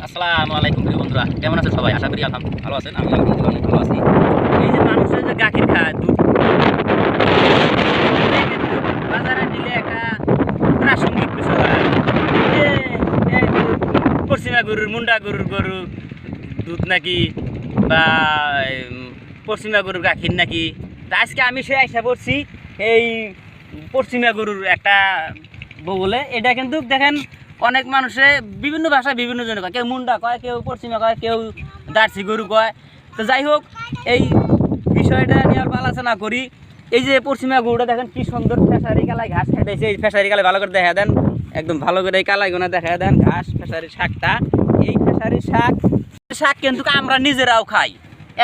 আসসালামু আলাইকুম প্রিয় বন্ধুরা, কেমন আছেন সবাই? আশা করি ভালো আছেন। আমি আলহামদুলিল্লাহ অনেক ভালো আছি। এই যে মানুষের যে গাখীর খায়, দুধ বাজারে নিলে একটা প্রাসঙ্গিক বিষয় হয় যে এই পশ্চিমা গরুর, মুন্ডা গরুর দুধ নাকি, বা পশ্চিমা গরুর গাখীর নাকি। তা আজকে আমি সে আশা করছি এই পশ্চিমা গরুর একটা বলে। এটা কিন্তু দেখেন অনেক মানুষে বিভিন্ন ভাষায় বিভিন্ন জন কয়, কেউ মুন্ডা কয়, কেউ পশ্চিমা কয়, কেউ জার্সি গরু কয়। তো যাই হোক, এই বিষয়টা নিয়ে অল্প আলোচনা করি। এই যে পশ্চিমা গরুটা দেখেন কি সুন্দর ফেসারি কালায় ঘাস খাইতেছে। এই ফেসারি কালায় ভালো করে দেখা দেন, একদম ভালো করে এই কালাই গোনা দেখা দেন ঘাস ফেসারির শাকটা। এই ফেসারির শাক কিন্তু আমরা নিজেরাও খাই।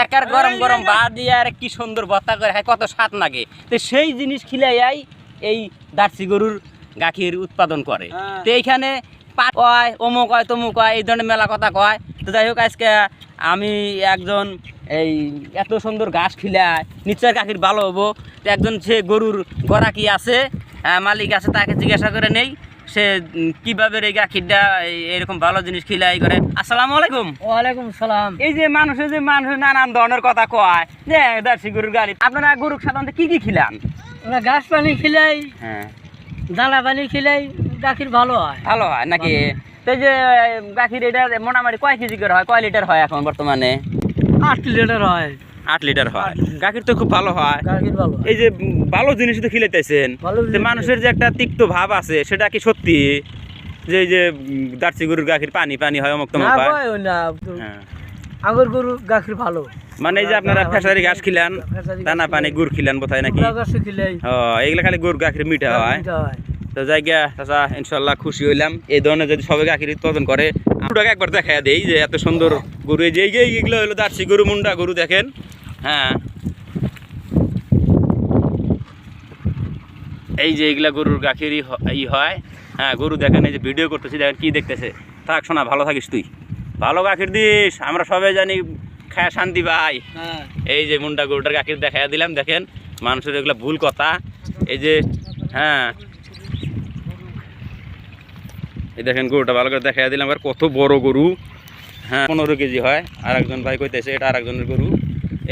একার গরম গরম ভাত দিয়ে আর কি সুন্দর ভর্তা করে খাই, কত স্বাদ লাগে। তো সেই জিনিস খিলাইয়াই এই জার্সি গরুর গাখীর উৎপাদন করে। তো এইখানে পাট কয়, অমুক কয়, তমুক কয়, এই ধরনের মেলা কথা কয়। তো যাই হোক, আজকে আমি একজন এই এত সুন্দর ঘাস খিলায় নিশ্চয় গাখীর ভালো হবো। তো একজন সে গরুর গরাকি আছে, মালিক আছে, তাকে জিজ্ঞাসা করে নেই সে কিভাবে এই গাখীরটা এরকম ভালো জিনিস খিলাই করে। আসসালামু আলাইকুম। ওয়ালাইকুম সালাম। এই যে মানুষ নানান ধরনের কথা কয় যে জার্সি গরুর গাড়ি, আপনারা গরুর সাধারণত কি কি খিলান? ওরা ঘাস পানি খিলাই, হ্যাঁ, দানা পানি খিলাই, গাখীর ভালো হয়। ভালো হয় নাকি? তো এই যে গাখীর এটা মোটামুটি কয় কেজি করে হয়, কয় লিটার হয় এখন বর্তমানে? 8 লিটার হয়। 8 লিটার হয়। গাখীর তো খুব ভালো হয়। গাখীর ভালো হয়। এই যে ভালো জিনিস তো খিলাইতেছেন, ভালো জিনিস মানুষের যে একটা তিক্ত ভাব আছে সেটা কি সত্যি? যে এই যে জার্সি গরুর গাখীর পানি পানি হয়, অমুক তমুক না হয়। কয় না, হ্যাঁ, আগর গরু গাখীর ভালো। মানে এই যে আপনারা ফেসারি ঘাস খিলান, দানা পানি গুড় খিলান বোধহয় নাকি? গাছ খিলাই এগুলা খালি গরুর গাখীর মিঠা হয়। মিঠা হয়। তো জায়গা চাচা ইনশাল্লাহ খুশি হইলাম। এই ধরনের যদি সবাই গাখীর উৎপাদন করে, গরুটাকে একবার দেখা দেই যে এত সুন্দর গরু। এই যে এইগুলো হলো জার্সি গরু, মুন্ডা গরু দেখেন। হ্যাঁ, এই যে এইগুলা গরুর গাখীরই হয়। হ্যাঁ, গরু দেখেন, এই যে ভিডিও করতেছি, দেখেন কি দেখতেছে। থাক শোনা, ভালো থাকিস তুই, ভালো গাখীর দিস, আমরা সবাই জানি খায় শান্তি পাই। হ্যাঁ, এই যে মুন্ডা গরুটার গাখীর দেখা দিলাম, দেখেন মানুষের এগুলো ভুল কথা। এই যে হ্যাঁ, এই দেখেন গরুটা ভালো করে দেখা দিলাম। আর কত বড় গরু, হ্যাঁ 15 কেজি হয়। আর একজন ভাই কইতেছে এটা আর একজনের গরু।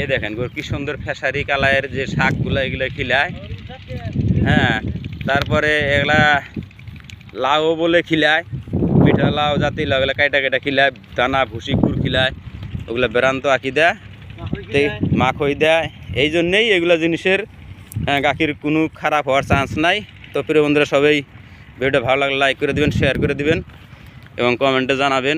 এই দেখেন গরু কি সুন্দর ফেসারি কালারের যে শাকগুলো এগুলো খিলায়। হ্যাঁ, তারপরে এগুলা লাউ বলে খিলায়, মিঠা লাউ জাতি লাউ, এগুলো কাইটা কাইটা খিলায়, দানা ভুসি গুড় খিলায়, ওগুলো বেরান্ত আঁকি দেয়, মাখই দেয়। এই জন্যেই এগুলো জিনিসের গাখীর কোনো খারাপ হওয়ার চান্স নাই। তো প্রিয় বন্ধুরা, সবাই ভিডিওটা ভালো লাগলে লাইক করে দিবেন, শেয়ার করে দিবেন এবং কমেন্টে জানাবেন।